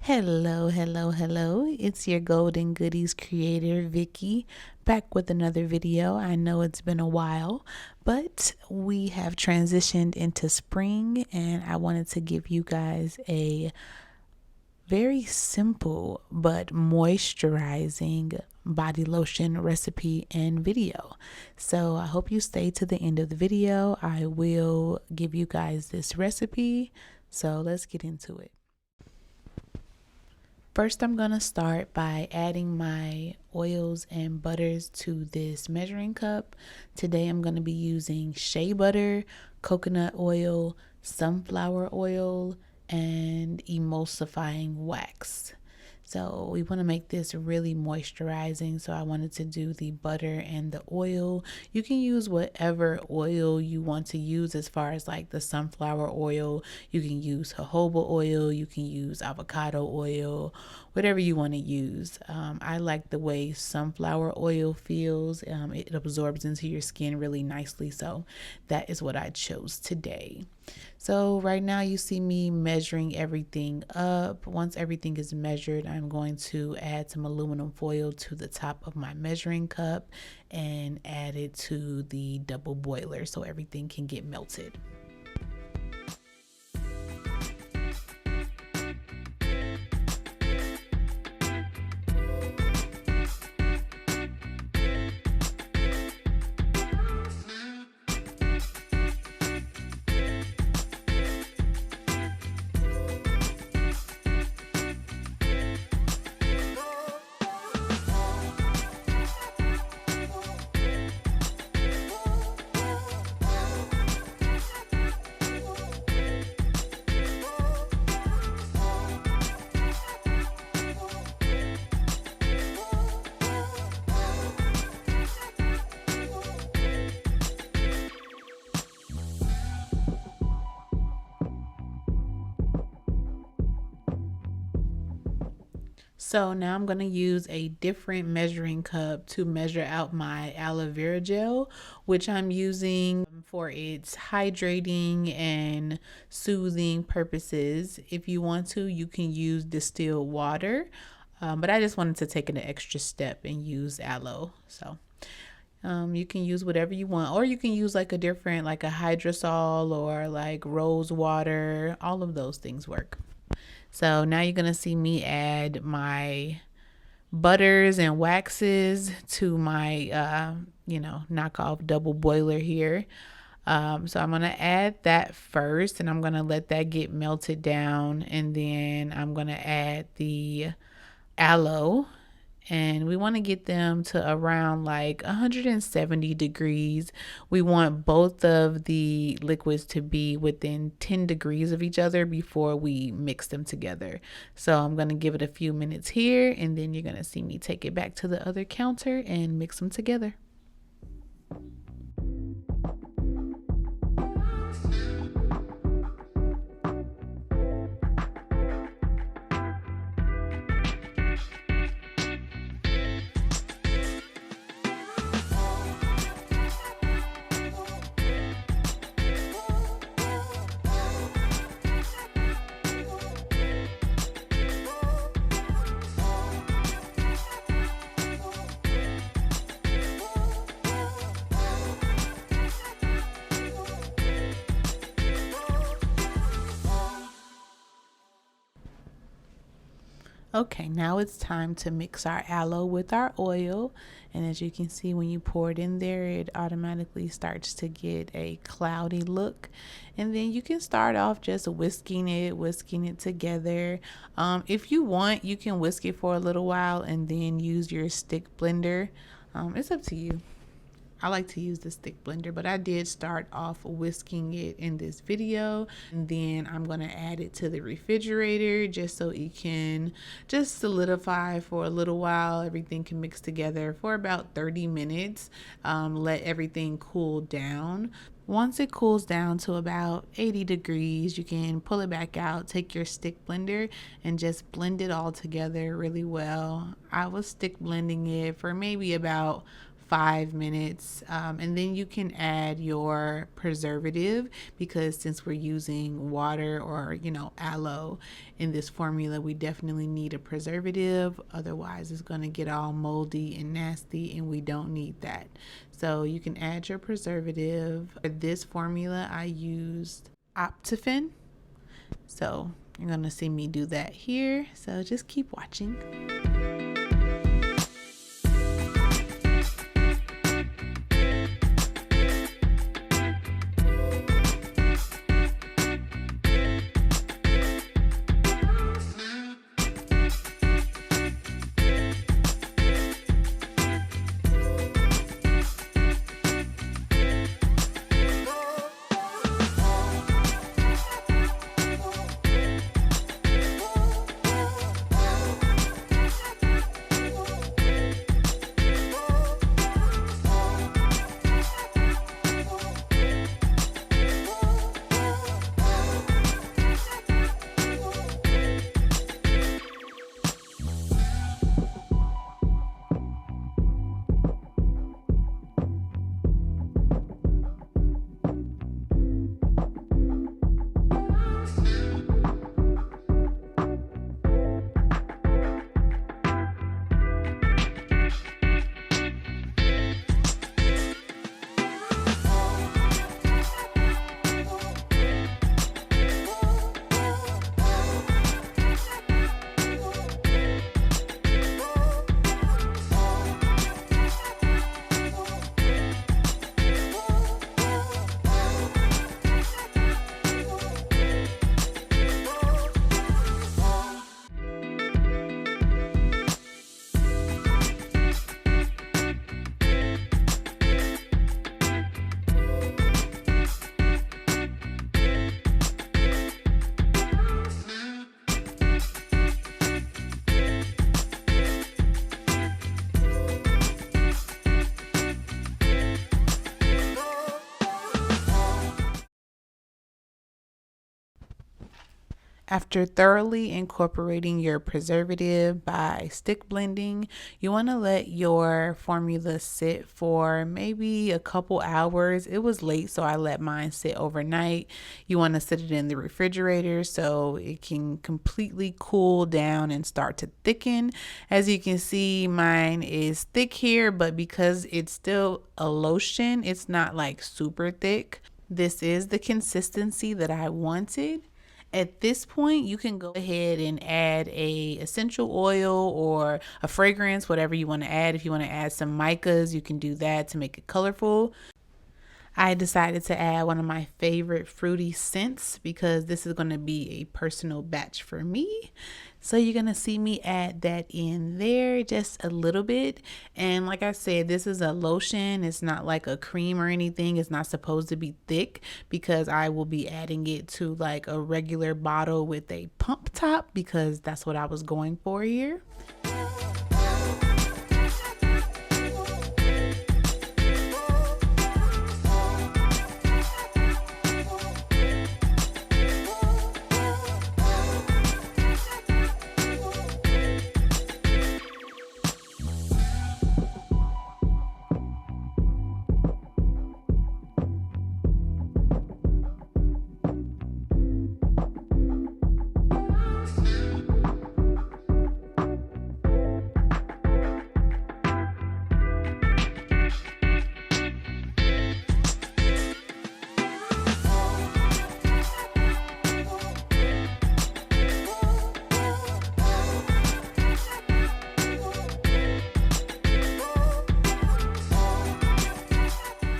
Hello. It's your Golden Goodies creator, Vicky, back with another video. I know it's been a while, but we have transitioned into spring, and I wanted to give you guys a very simple but moisturizing body lotion recipe and video. So I hope you stay to the end of the video. I will give you guys this recipe. So let's get into it. First, I'm going to start by adding my oils and butters to this measuring cup. Today, I'm going to be using shea butter, coconut oil, sunflower oil, and emulsifying wax. So we want to make this really moisturizing. So I wanted to do the butter and the oil. You can use whatever oil you want to use as far as like the sunflower oil. You can use jojoba oil. You can use avocado oil, whatever you want to use. I like the way sunflower oil feels. It absorbs into your skin really nicely. So that is what I chose today. So right now you see me measuring everything up. Once everything is measured, I'm going to add some aluminum foil to the top of my measuring cup and add it to the double boiler so everything can get melted. So now I'm going to use a different measuring cup to measure out my aloe vera gel, which I'm using for its hydrating and soothing purposes. If you want to, you can use distilled water, but I just wanted to take an extra step and use aloe. So you can use whatever you want, or you can use like a different, like a hydrosol or like rose water. All of those things work. So now you're going to see me add my butters and waxes to my, knockoff double boiler here. So I'm going to add that first, and I'm going to let that get melted down. And then I'm going to add the aloe. And we want to get them to around like 170 degrees. We want both of the liquids to be within 10 degrees of each other before we mix them together. So I'm going to give it a few minutes here, and then you're going to see me take it back to the other counter and mix them together. Okay, now it's time to mix our aloe with our oil. And as you can see, when you pour it in there, it automatically starts to get a cloudy look. And then you can start off just whisking it together. If you want, you can whisk it for a little while and then use your stick blender. It's up to you. I like to use the stick blender, but I did start off whisking it in this video, and then I'm going to add it to the refrigerator just so it can just solidify for a little while. Everything can mix together for about 30 minutes. Let everything cool down. Once it cools down to about 80 degrees, you can pull it back out, take your stick blender, and just blend it all together really well. I was stick blending it for maybe about 5 minutes, and then you can add your preservative, because since we're using water or aloe in this formula, we definitely need a preservative, otherwise it's going to get all moldy and nasty, and we don't need that. So you can add your preservative. For this formula I used Optifin, so you're going to see me do that here, so just keep watching. After thoroughly incorporating your preservative by stick blending, you want to let your formula sit for maybe a couple hours. It was late, so I let mine sit overnight. You want to sit it in the refrigerator so it can completely cool down and start to thicken. As you can see, mine is thick here, but because it's still a lotion, it's not like super thick. This is the consistency that I wanted. At this point, you can go ahead and add a essential oil or a fragrance, whatever you want to add. If you want to add some micas, you can do that to make it colorful. I decided to add one of my favorite fruity scents because this is going to be a personal batch for me. So you're going to see me add that in there just a little bit. And like I said, this is a lotion. It's not like a cream or anything. It's not supposed to be thick because I will be adding it to like a regular bottle with a pump top because that's what I was going for here.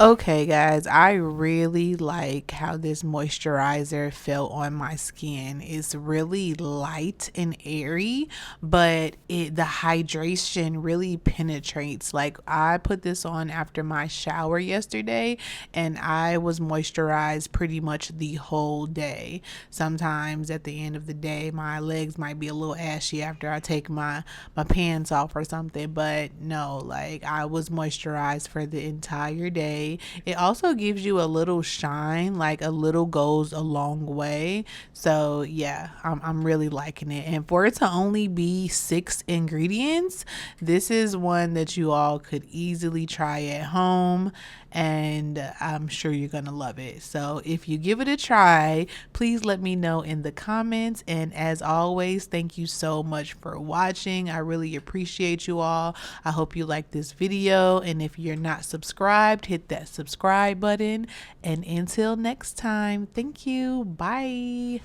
Okay guys, I really like how this moisturizer felt on my skin. It's really light and airy, but the hydration really penetrates. Like I put this on after my shower yesterday and I was moisturized pretty much the whole day. Sometimes at the end of the day my legs might be a little ashy after I take my pants off or something, but no, like I was moisturized for the entire day. day. It also gives you a little shine, like a little goes a long way. So yeah, I'm really liking it. And for it to only be 6 ingredients, this is one that you all could easily try at home, and I'm sure you're gonna love it. So if you give it a try, please let me know in the comments. And as always, thank you so much for watching. I really appreciate you all. I hope you like this video, and if you're not subscribed, hit that subscribe button. And until next time, thank you. Bye.